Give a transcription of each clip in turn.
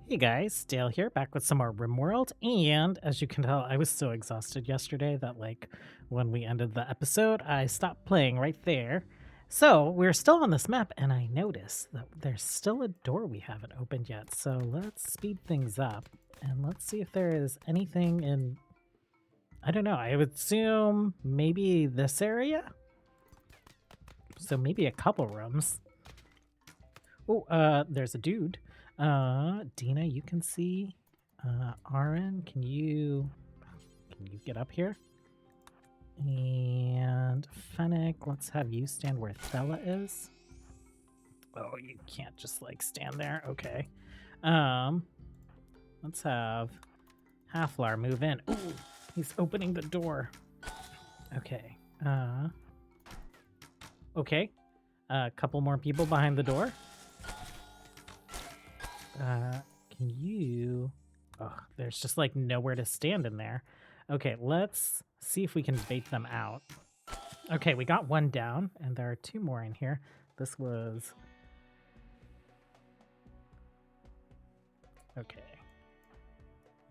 Hey guys, Dale here, back with some more RimWorld. And as you can tell, I was so exhausted yesterday that, when we ended the episode, I stopped playing right there. So we're still on this map, and I noticed that there's still a door we haven't opened yet. So let's speed things up and let's see if there is anything in. I don't know, I would assume maybe this area? So maybe a couple rooms. Oh, there's a dude. Dina, you can see. Aaron, can you get up here? And Fennec, let's have you stand where Thella is. Oh, you can't just stand there. Okay. Let's have Halflar move in. Ooh, he's opening the door. Okay. Okay. A couple more people behind the door. Can you... Oh, there's just nowhere to stand in there. Okay, let's see if we can bait them out. Okay, we got one down, and there are two more in here. This was... Okay.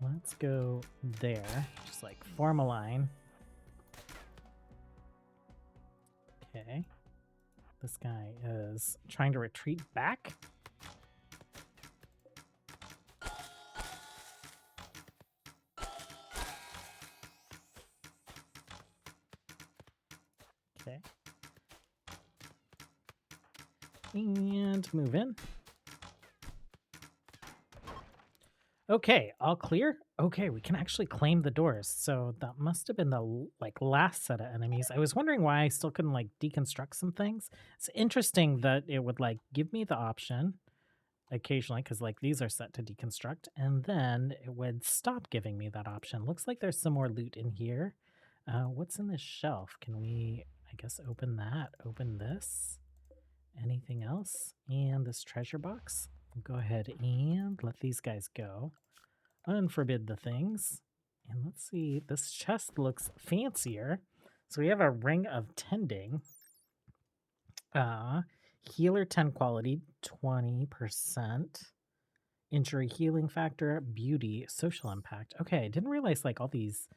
Let's go there. Just form a line. Okay. This guy is trying to retreat back. Okay. And move in. Okay, all clear. Okay, we can actually claim the doors. So that must have been the last set of enemies. I was wondering why I still couldn't deconstruct some things. It's interesting that it would give me the option occasionally, because these are set to deconstruct, and then it would stop giving me that option. Looks like there's some more loot in here. What's in this shelf? Can we, I guess, open that? Open this? Anything else? And this treasure box? Go ahead and let these guys go. Unforbid the things. And let's see, this chest looks fancier. So we have a ring of tending. Healer 10 quality, 20%. Injury healing factor, beauty, social impact. Okay, I didn't realize all these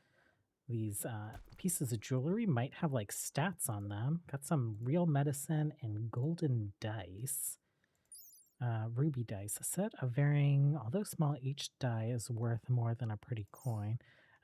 pieces of jewelry might have stats on them. Got some real medicine and golden dice. Ruby dice. A set of varying, although small, each die is worth more than a pretty coin.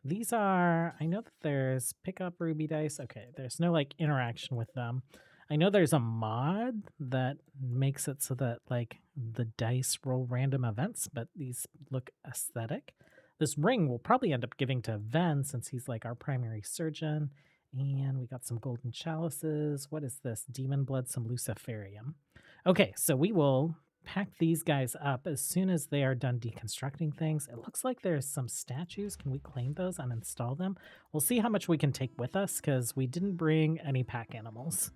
These are, I know that there's pick up ruby dice. Okay, there's no interaction with them. I know there's a mod that makes it so that the dice roll random events, but these look aesthetic. This ring will probably end up giving to Ven since he's our primary surgeon. And we got some golden chalices. What is this? Demon blood, some luciferium. Okay, so we will pack these guys up as soon as they are done deconstructing things. It looks like there's some statues. Can we claim those and install them? We'll see how much we can take with us because we didn't bring any pack animals.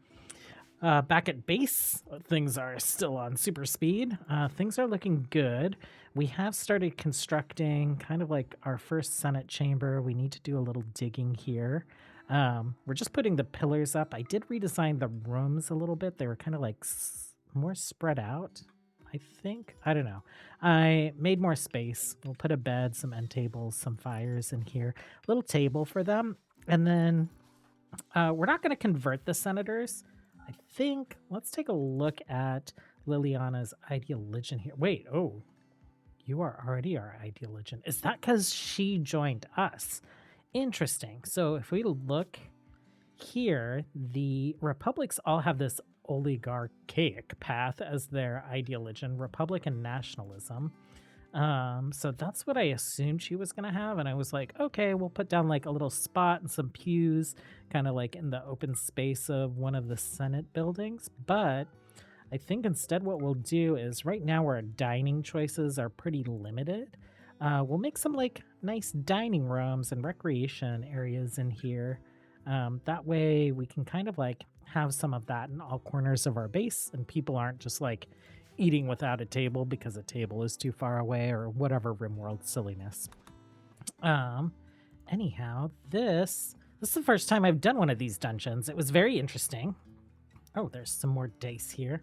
Back at base, things are still on super speed. Things are looking good. We have started constructing kind of our first Senate chamber. We need to do a little digging here. We're just putting the pillars up. I did redesign the rooms a little bit. They were kind of more spread out, I think. I don't know. I made more space. We'll put a bed, some end tables, some fires in here, a little table for them. And then we're not going to convert the senators. I think, let's take a look at Liliana's ideal legend here. Wait, oh, you are already our ideal legend. Is that because she joined us? Interesting. So if we look here, the republics all have this oligarchic path as their ideal legend, republic and nationalism. So that's what I assumed she was going to have. And I was like, okay, we'll put down a little spot and some pews kind of in the open space of one of the Senate buildings. But I think instead what we'll do is right now our dining choices are pretty limited. We'll make some nice dining rooms and recreation areas in here. That way we can kind of have some of that in all corners of our base and people aren't just eating without a table because a table is too far away or whatever RimWorld silliness. Anyhow, this is the first time I've done one of these dungeons. It was very interesting. Oh, there's some more dice here.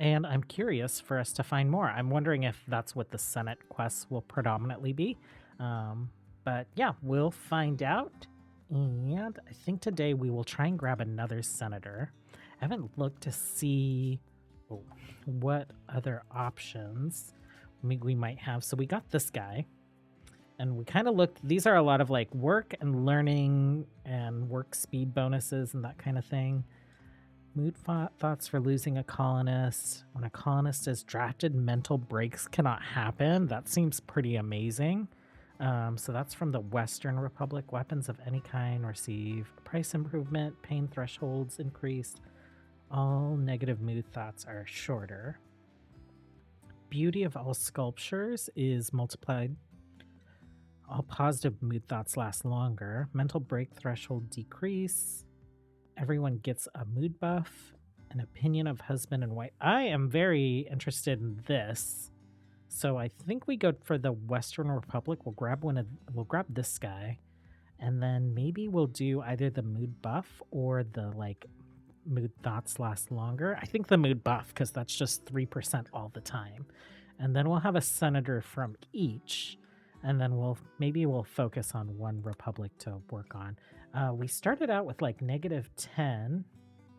And I'm curious for us to find more. I'm wondering if that's what the Senate quests will predominantly be. Um, but yeah, we'll find out. And I think today we will try and grab another senator. I haven't looked to see what other options we might have. So we got this guy. And we kind of looked, these are a lot of like work and learning and work speed bonuses and that kind of thing. Mood thoughts for losing a colonist. When a colonist is drafted, mental breaks cannot happen. That seems pretty amazing. So that's from the Western Republic. Weapons of any kind receive price improvement, pain thresholds increased. All negative mood thoughts are shorter. Beauty of all sculptures is multiplied. All positive mood thoughts last longer. Mental break threshold decrease. Everyone gets a mood buff. An opinion of husband and wife. I am very interested in this. So I think we go for the Western Republic. We'll grab this guy. And then maybe we'll do either the mood buff or the like mood thoughts last longer. I think the mood buff, because that's just 3% all the time. And then we'll have a senator from each. And then we'll focus on one republic to work on. We started out with like -10.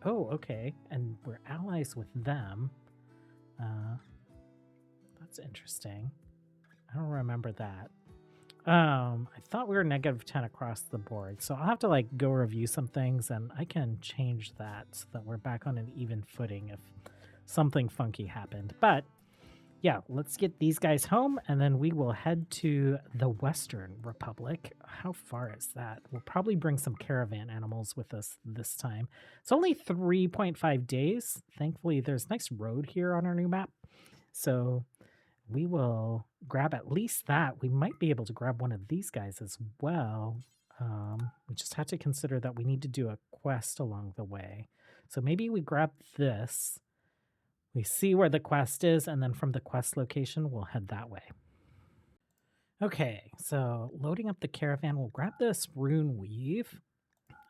Oh, okay. And we're allies with them. That's interesting. I don't remember that. I thought we were -10 across the board. So I'll have to like go review some things and I can change that so that we're back on an even footing if something funky happened. But yeah, let's get these guys home and then we will head to the Western Republic. How far is that? We'll probably bring some caravan animals with us this time. It's only 3.5 days. Thankfully, there's a nice road here on our new map. So we will grab at least that. We might be able to grab one of these guys as well. We just have to consider that we need to do a quest along the way. So maybe we grab this. We see where the quest is, and then from the quest location, we'll head that way. Okay, so loading up the caravan, we'll grab this rune weave.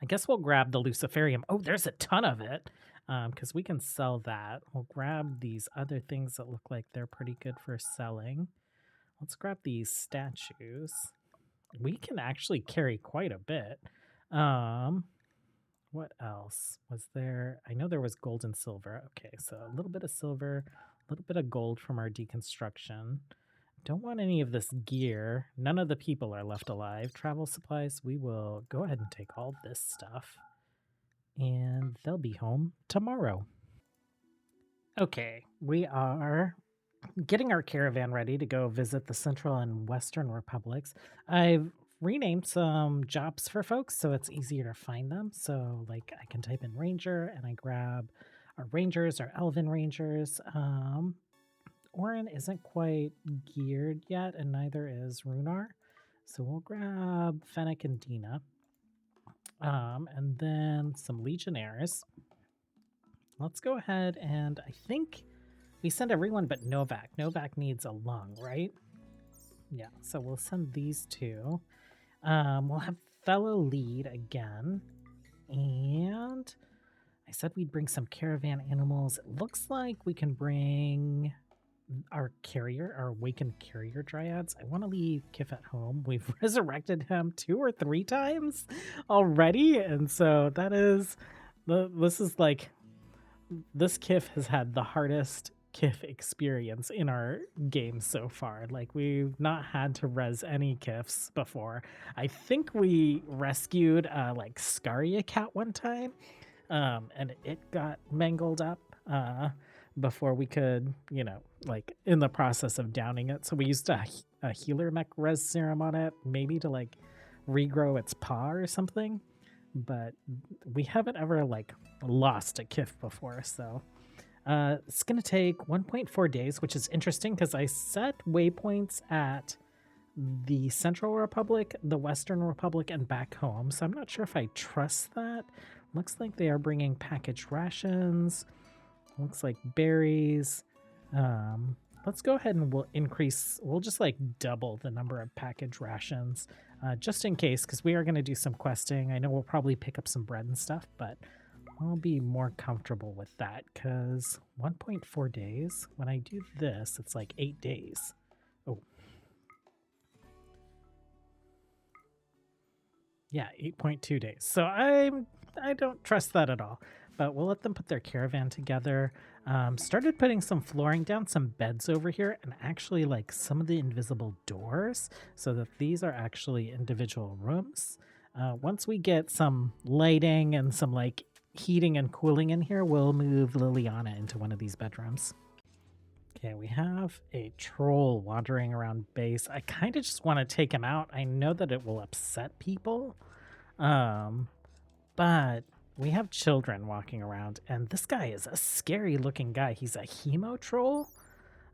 I guess we'll grab the Luciferium. Oh, there's a ton of it, because we can sell that. We'll grab these other things that look like they're pretty good for selling. Let's grab these statues. We can actually carry quite a bit. What else was there? I know there was gold and silver. Okay, so a little bit of silver, a little bit of gold from our deconstruction. Don't want any of this gear. None of the people are left alive. Travel supplies, we will go ahead and take all this stuff. And they'll be home tomorrow. Okay, we are getting our caravan ready to go visit the Central and Western Republics. I've renamed some jobs for folks so it's easier to find them. So like I can type in ranger and I grab our rangers, our elven rangers. Orin isn't quite geared yet and neither is Runar. So we'll grab Fennec and Dina. And then some legionnaires. Let's go ahead and I think we send everyone but Novak. Novak needs a lung, right? Yeah, so we'll send these two. We'll have fellow lead again. And I said we'd bring some caravan animals. It looks like we can bring our carrier, our awakened carrier dryads. I want to leave Kif at home. We've resurrected him 2 or 3 times already. And so that is, this Kif has had the hardest Kif experience in our game so far. Like we've not had to res any Kifs before. I think we rescued like Scaria cat one time, and it got mangled up before we could, like in the process of downing it. So we used a healer mech res serum on it, maybe to like regrow its paw or something. But we haven't ever like lost a Kif before, so. It's going to take 1.4 days, which is interesting because I set waypoints at the Central Republic, the Western Republic, and back home. So I'm not sure if I trust that. Looks like they are bringing packaged rations. Looks like berries. Let's go ahead and we'll just like double the number of packaged rations just in case, because we are going to do some questing. I know we'll probably pick up some bread and stuff, but I'll be more comfortable with that because 1.4 days, when I do this, it's like 8 days. Oh. Yeah, 8.2 days. So I don't trust that at all. But we'll let them put their caravan together. Started putting some flooring down, some beds over here, and actually like some of the invisible doors so that these are actually individual rooms. Once we get some lighting and some like heating and cooling in here, we'll move Liliana into one of these bedrooms. Okay, we have a troll wandering around base. I kind of just want to take him out. I know that it will upset people, but we have children walking around, and this guy is a scary looking guy. He's a hemo troll,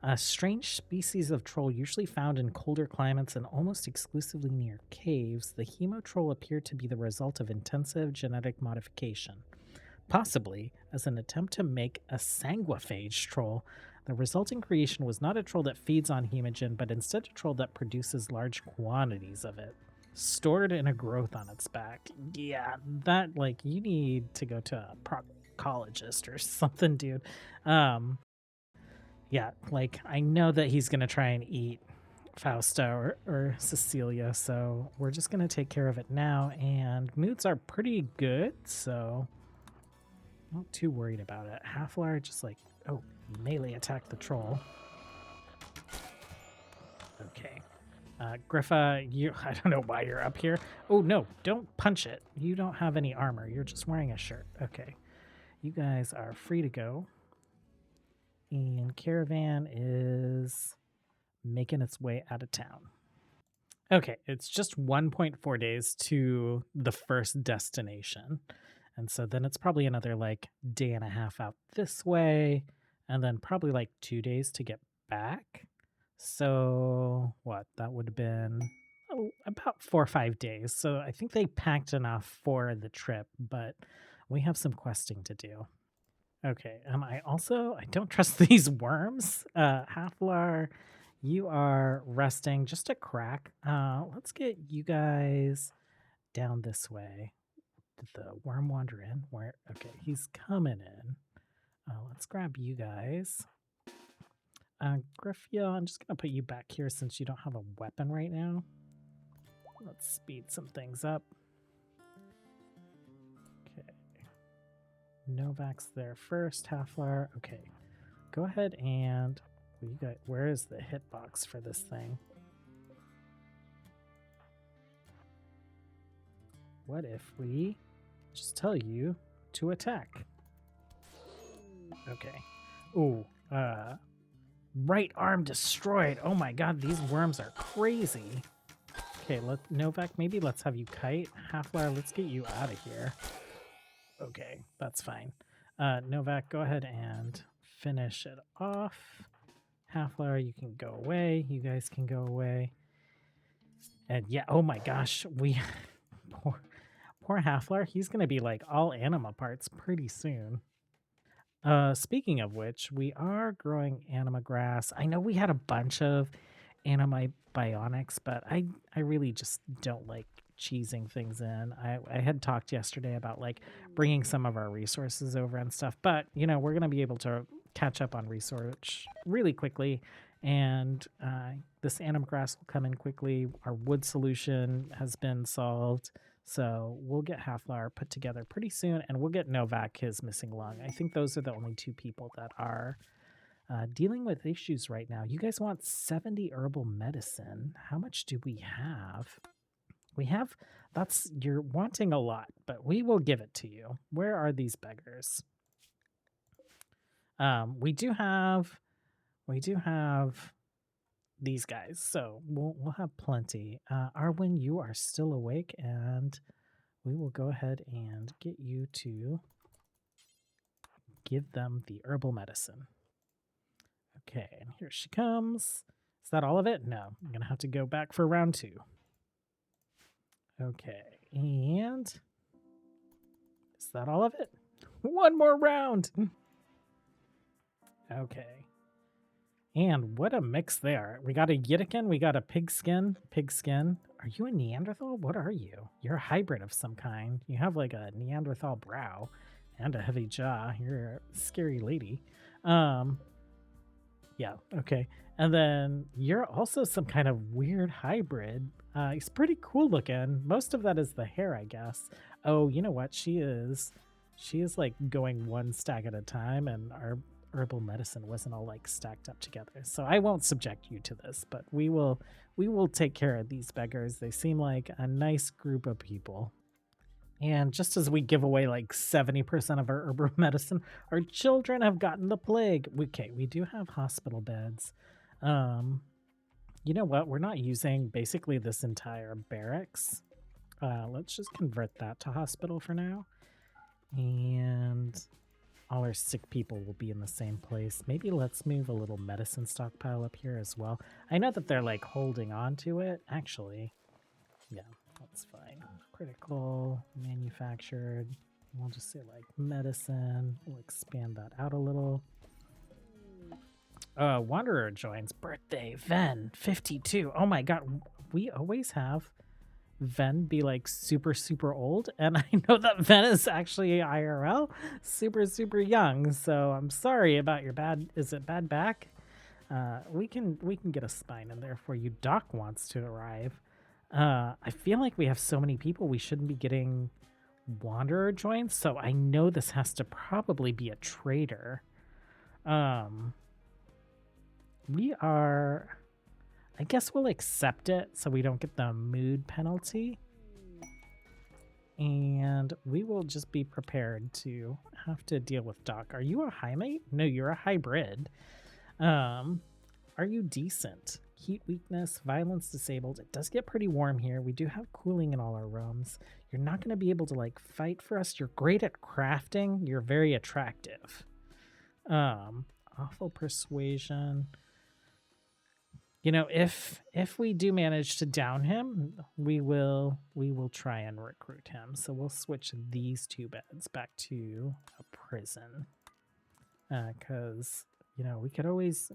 a strange species of troll usually found in colder climates and almost exclusively near caves. The hemo troll appeared to be the result of intensive genetic modification, possibly as an attempt to make a sanguiphage troll. The resulting creation was not a troll that feeds on hemogen, but instead a troll that produces large quantities of it, stored in a growth on its back. Yeah, that, like, you need to go to a proctologist or something, dude. Yeah, like, I know that he's gonna try and eat Fausta or Cecilia, so we're just gonna take care of it now, and moods are pretty good, so not too worried about it. Halflar just like, oh, melee attack the troll. Okay. Griffa, I don't know why you're up here. Oh, no, don't punch it. You don't have any armor. You're just wearing a shirt. Okay. You guys are free to go. And Caravan is making its way out of town. Okay, it's just 1.4 days to the first destination. And so then it's probably another like day and a half out this way, and then probably like 2 days to get back. So what? That would have been about 4 or 5 days. So I think they packed enough for the trip, but we have some questing to do. Okay. I don't trust these worms. Halflar, you are resting just a crack. Let's get you guys down this way. Did the worm wander in? Where? Okay, he's coming in. Let's grab you guys. Griffia, I'm just going to put you back here since you don't have a weapon right now. Let's speed some things up. Okay. Novak's there first. Halflar. Okay. Go ahead and... where is the hitbox for this thing? What if we just tell you to attack? Okay. Ooh, right arm destroyed. Oh my god, these worms are crazy. Okay, Novak, maybe let's have you kite. Halflar, let's get you out of here. Okay, that's fine. Novak, go ahead and finish it off. Halflar, you can go away. You guys can go away. And yeah, oh my gosh, poor Halflar, he's gonna be like all anima parts pretty soon. Speaking of which, we are growing anima grass. I know we had a bunch of anima bionics, but I really just don't like cheesing things in. I had talked yesterday about like bringing some of our resources over and stuff, but you know, we're going to be able to catch up on research really quickly, and this anima grass will come in quickly. Our wood solution has been solved. So we'll get Halflar put together pretty soon, and we'll get Novak his missing lung. I think those are the only two people that are dealing with issues right now. You guys want 70 herbal medicine. How much do we have? You're wanting a lot, but we will give it to you. Where are these beggars? We do have these guys, so we'll have plenty. Arwynden, you are still awake, and we will go ahead and get you to give them the herbal medicine. Okay, and here she comes. Is that all of it? No, I'm gonna have to go back for round 2. Okay, and is that all of it? One more round. Okay. And what a mix there. We got a Yiddikin, we got a pigskin. Are you a Neanderthal? What are you? You're a hybrid of some kind. You have like a Neanderthal brow And a heavy jaw. You're a scary lady. Yeah, okay. And then you're also some kind of weird hybrid. He's pretty cool looking. Most of that is the hair, I guess. Oh, you know what? She is like going one stack at a time, and our herbal medicine wasn't all like stacked up together. So I won't subject you to this, but we will take care of these beggars. They seem like a nice group of people. And just as we give away like 70% of our herbal medicine, our children have gotten the plague. Okay, we do have hospital beds. You know what? We're not using basically this entire barracks. Let's just convert that to hospital for now. And all our sick people will be in the same place. Maybe let's move a little medicine stockpile up here as well. I know that they're like holding on to it. Actually, yeah, that's fine. Critical, manufactured. We'll just say like medicine. We'll expand that out a little. Wanderer joins. Birthday, Ven, 52. Oh my god, we always have Ven be like super, super old. And I know that Ven is actually IRL, super, super young. So I'm sorry about your is it bad back? We can get a spine in there for you. Doc wants to arrive. I feel like we have so many people, we shouldn't be getting Wanderer joins, so I know this has to probably be a trader. We are, I guess we'll accept it so we don't get the mood penalty. And we will just be prepared to have to deal with Doc. Are you a high mate? No, you're a hybrid. Are you decent? Heat weakness, violence disabled. It does get pretty warm here. We do have cooling in all our rooms. You're not going to be able to like fight for us. You're great at crafting. You're very attractive. Awful persuasion. You know, if we do manage to down him, we will try and recruit him. So we'll switch these two beds back to a prison. Cuz you know, we could always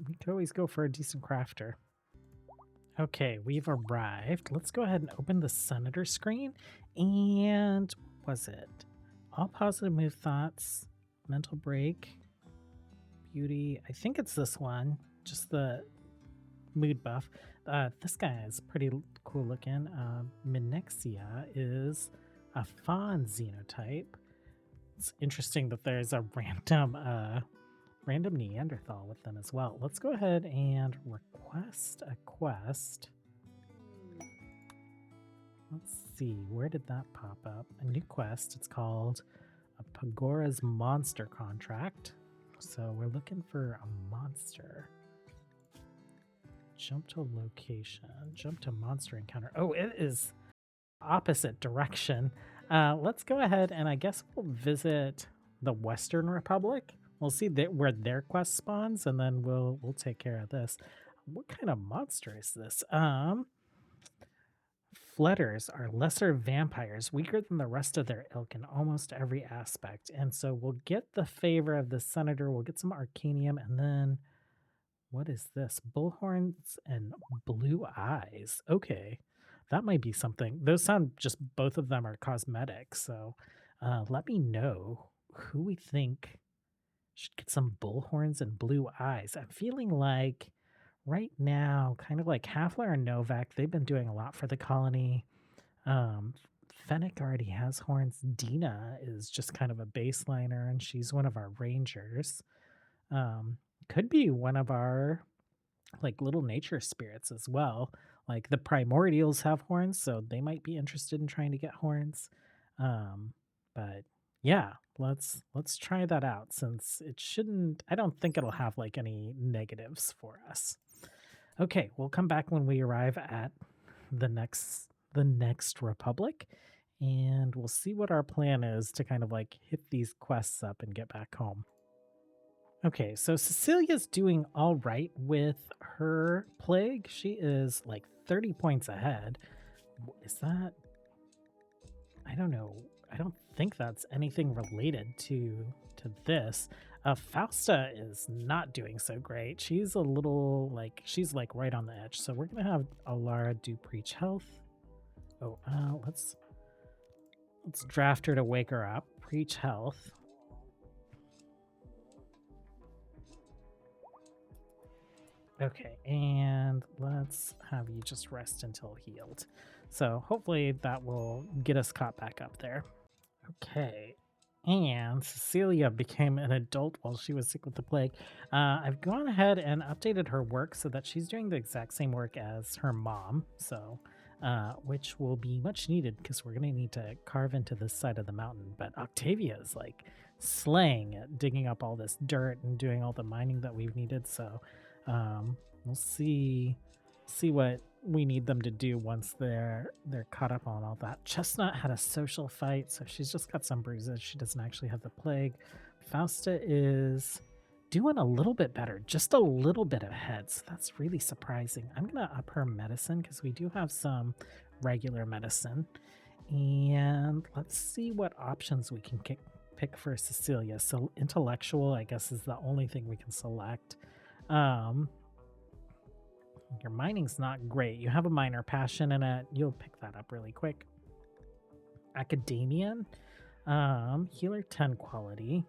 go for a decent crafter. Okay, we've arrived. Let's go ahead and open the senator screen. And was it all positive move thoughts, mental break, beauty? I think it's this one, just the mood buff. This guy is pretty cool looking. Minexia is a fawn xenotype. It's interesting that there's a random Neanderthal with them as well. Let's go ahead and request a quest. Let's see, where did that pop up? A new quest. It's called a Pagora's Monster Contract. So we're looking for a monster. Jump to location. Jump to monster encounter. Oh, it is opposite direction. Let's go ahead and I guess we'll visit the Western Republic. We'll see where their quest spawns, and then we'll take care of this. What kind of monster is this? Fletters are lesser vampires, weaker than the rest of their ilk in almost every aspect. And so we'll get the favor of the senator, we'll get some arcanium, and then what is this? Bullhorns and blue eyes. Okay, that might be something. Those sound just, both of them are cosmetic. So let me know who we think should get some bullhorns and blue eyes. I'm feeling like right now, kind of like Hafler and Novak, they've been doing a lot for the colony. Fennec already has horns. Dina is just kind of a baseliner, and she's one of our rangers. Could be one of our like little nature spirits as well. Like the primordials have horns, so they might be interested in trying to get horns. But yeah, let's try that out, since it shouldn't, I don't think it'll have like any negatives for us. Okay, we'll come back when we arrive at the next republic, and we'll see what our plan is to kind of like hit these quests up and get back home. Okay, so Cecilia's doing all right with her plague. She is like 30 points ahead. Is that, I don't know. I don't think that's anything related to this. Fausta is not doing so great. She's a little like, she's like right on the edge. So we're gonna have Alara do preach health. Oh, let's draft her to wake her up. Preach health. Okay, and let's have you just rest until healed. So hopefully that will get us caught back up there. Okay. And Cecilia became an adult while she was sick with the plague. I've gone ahead and updated her work so that she's doing the exact same work as her mom. So, which will be much needed because we're going to need to carve into this side of the mountain. But Octavia is like slaying at digging up all this dirt and doing all the mining that we've needed. So, we'll see what we need them to do once they're caught up on all that. Chestnut had a social fight, so she's just got some bruises. She doesn't actually have the plague. Fausta is doing a little bit better, just a little bit ahead. So that's really surprising. I'm gonna up her medicine because we do have some regular medicine. And let's see what options we can pick for Cecilia. So intellectual, I guess, is the only thing we can select. Your mining's not great. You have a minor passion in it. You'll pick that up really quick. Academian, healer 10 quality.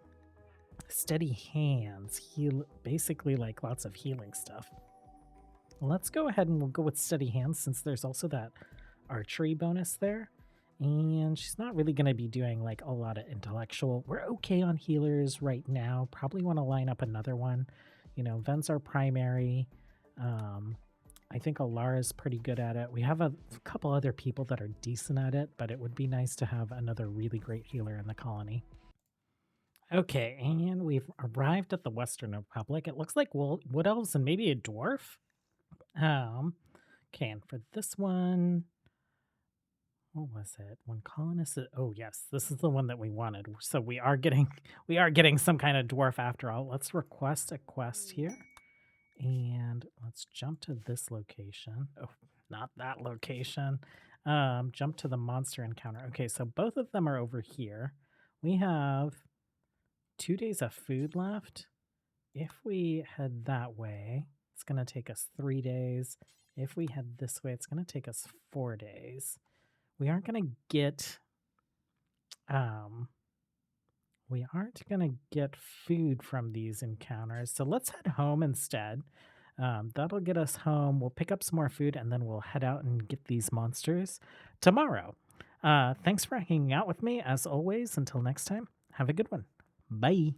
Steady hands, heal, basically like lots of healing stuff. Let's go ahead and we'll go with steady hands since there's also that archery bonus there. And she's not really going to be doing like a lot of intellectual. We're okay on healers right now. Probably want to line up another one. You know, Ven's our primary. I think Alara's pretty good at it. We have a couple other people that are decent at it, but it would be nice to have another really great healer in the colony. Okay, and we've arrived at the Western Republic. It looks like wood elves and maybe a dwarf. Okay, and for this one, what was it? When colonists, oh yes, this is the one that we wanted. So we are getting some kind of dwarf after all. Let's request a quest here. And let's jump to this location. Oh, not that location. Jump to the monster encounter. Okay, so both of them are over here. We have 2 days of food left. If we head that way, it's going to take us 3 days. If we head this way, it's going to take us 4 days. We aren't going to get food from these encounters. So let's head home instead. That'll get us home. We'll pick up some more food and then we'll head out and get these monsters tomorrow. Thanks for hanging out with me as always. Until next time, have a good one. Bye.